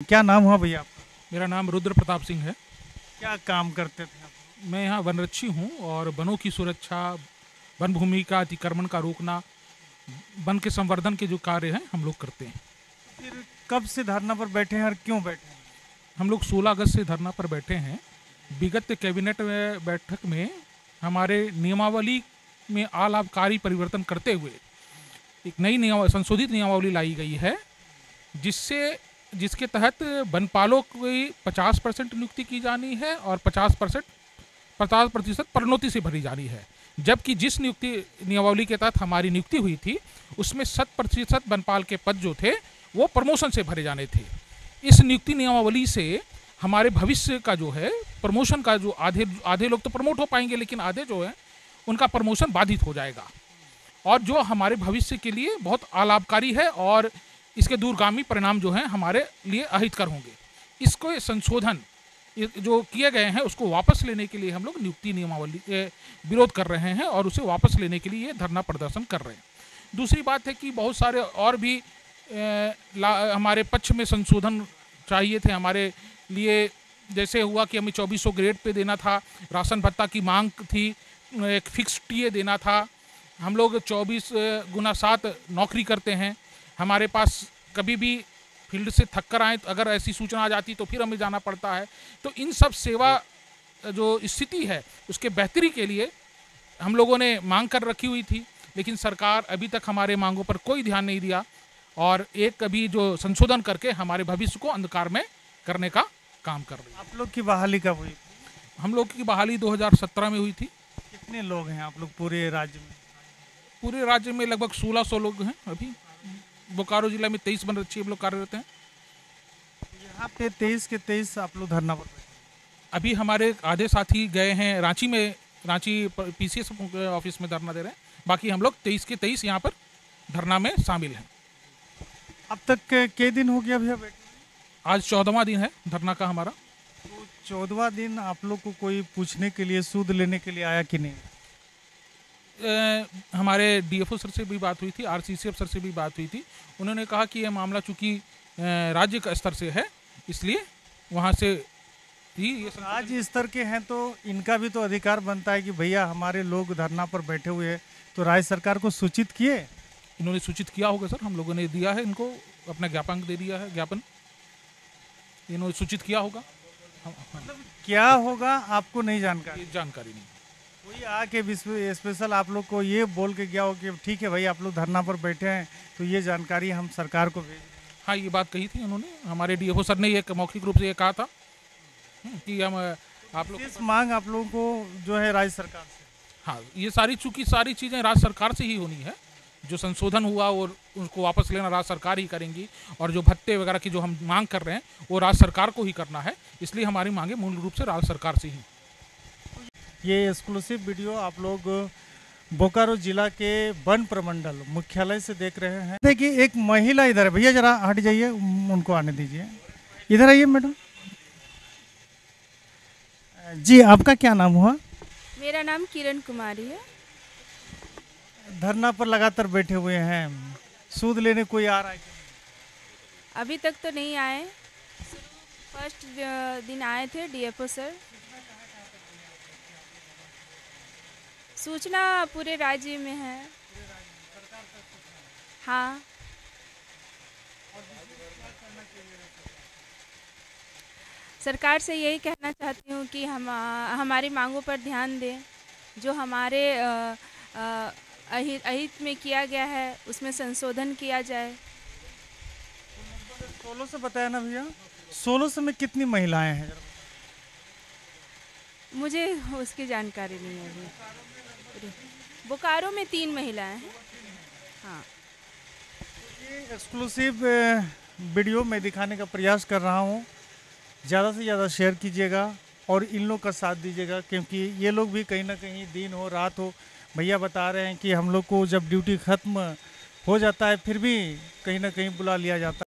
क्या नाम हुआ भैया आपका? मेरा नाम रुद्र प्रताप सिंह है। क्या काम करते थे आप? मैं यहाँ वनरक्षी हूँ और वनों की सुरक्षा, वन भूमि का अतिक्रमण का रोकना, वन के संवर्धन के जो कार्य हैं हम लोग करते हैं। फिर कब से धरना पर बैठे हैं और क्यों बैठे हैं? हम लोग 16 अगस्त से धरना पर बैठे हैं। विगत कैबिनेट बैठक में हमारे नियमावली में आलाभकारी परिवर्तन करते हुए एक नई संशोधित नियमावली लाई गई है, जिसके तहत वनपालों की 50% नियुक्ति की जानी है और 50% प्रोन्नति से भरी जानी है। जबकि जिस नियुक्ति नियमावली के तहत हमारी नियुक्ति हुई थी उसमें 100% वनपाल के पद जो थे वो प्रमोशन से भरे जाने थे। इस नियुक्ति नियमावली से हमारे भविष्य का जो है प्रमोशन का जो आधे लोग तो प्रमोट हो पाएंगे, लेकिन आधे जो है उनका प्रमोशन बाधित हो जाएगा, और जो हमारे भविष्य के लिए बहुत अलाभकारी है और इसके दूरगामी परिणाम जो हैं हमारे लिए अहितकर होंगे। इसको संशोधन जो किए गए हैं उसको वापस लेने के लिए हम लोग नियुक्ति नियमावली विरोध कर रहे हैं और उसे वापस लेने के लिए ये धरना प्रदर्शन कर रहे हैं। दूसरी बात है कि बहुत सारे और भी हमारे पक्ष में संशोधन चाहिए थे हमारे लिए। जैसे हुआ कि हमें 2400 ग्रेड पे देना था, राशन भत्ता की मांग थी, एक फिक्स टीए देना था। हम लोग 24x7 नौकरी करते हैं। हमारे पास कभी भी फील्ड से थक कर आए तो अगर ऐसी सूचना आ जाती तो फिर हमें जाना पड़ता है। तो इन सब सेवा जो स्थिति है उसके बेहतरी के लिए हम लोगों ने मांग कर रखी हुई थी, लेकिन सरकार अभी तक हमारे मांगों पर कोई ध्यान नहीं दिया और एक कभी जो संशोधन करके हमारे भविष्य को अंधकार में करने का काम कर रही है। आप लोग की बहाली कब हुई? हम लोग की बहाली 2017 में हुई थी। कितने लोग हैं आप लोग पूरे राज्य में? पूरे राज्य में लगभग 1600 लोग हैं। अभी बोकारो जिला में 23 वनरक्षी हम लोग कार्यरत हैं। यहाँ पे 23 के 23 आप लोग धरना पर बैठे हैं। अभी हमारे आधे साथी गए हैं रांची पीसीएस ऑफिस में धरना दे रहे हैं। बाकी हम लोग 23 के 23 यहाँ पर धरना में शामिल हैं। अब तक के दिन हो गया भैया बैठे? आज 14वां दिन है धरना का हमारा। तो 14वां दिन आप लोग को कोई पूछने के लिए, सूद लेने के लिए आया कि नहीं? हमारे डीएफओ सर से भी बात हुई थी, आरसीसीएफ सर से भी बात हुई थी। उन्होंने कहा कि यह मामला चूंकि राज्य का स्तर से है इसलिए वहाँ से ही ये राज्य स्तर के हैं तो इनका भी तो अधिकार बनता है कि भैया हमारे लोग धरना पर बैठे हुए हैं, तो राज्य सरकार को सूचित किए। इन्होंने सूचित किया होगा सर, हम लोगों ने दिया है इनको अपना ज्ञापन दे दिया है, ज्ञापन इन्होंने सूचित किया होगा। मतलब क्या होगा आपको नहीं जानकारी? जानकारी नहीं। कोई आके स्पेशल आप लोग को ये बोल के गया हो कि ठीक है भाई आप लोग धरना पर बैठे हैं तो ये जानकारी हम सरकार को भेज? हाँ, ये बात कही थी उन्होंने। हमारे डीएफओ सर ने एक मौखिक रूप से ये कहा था कि हम आप लोग इस मांग आप लोगों को जो है राज्य सरकार से। हाँ, ये चूंकि सारी चीज़ें राज्य सरकार से ही होनी है। जो संशोधन हुआ और उसको वापस लेना राज्य सरकार ही करेंगी, और जो भत्ते वगैरह की जो हम मांग कर रहे हैं वो राज्य सरकार को ही करना है। इसलिए हमारी मांगे मूल रूप से राज्य सरकार से ही। ये एक्सक्लूसिव वीडियो आप लोग बोकारो जिला के वन प्रमंडल मुख्यालय से देख रहे हैं। देखिए एक महिला इधर है, भैया जरा हट जाइए, उनको आने दीजिए। इधर आइए मैडम जी, आपका क्या नाम हुआ? मेरा नाम किरण कुमारी है। धरना पर लगातार बैठे हुए हैं, सूद लेने कोई आ रहा है? अभी तक तो नहीं आए। फर्स्ट दिन आए थे डीएफओ सर। सूचना पूरे राज्य में है। हाँ, सरकार से यही कहना चाहती हूँ कि हमारी मांगों पर ध्यान दें। जो हमारे अहित में किया गया है उसमें संशोधन किया जाए। 16 से बताया ना भैया, 16 में कितनी महिलाएं हैं? मुझे उसकी जानकारी नहीं है अभी। बोकारो में 3 महिलाएं हैं। हाँ, ये एक्सक्लूसिव वीडियो मैं दिखाने का प्रयास कर रहा हूँ। ज़्यादा से ज़्यादा शेयर कीजिएगा और इन लोग का साथ दीजिएगा, क्योंकि ये लोग भी कहीं ना कहीं दिन हो रात हो, भैया बता रहे हैं कि हम लोग को जब ड्यूटी ख़त्म हो जाता है फिर भी कहीं ना कहीं बुला लिया जाता है।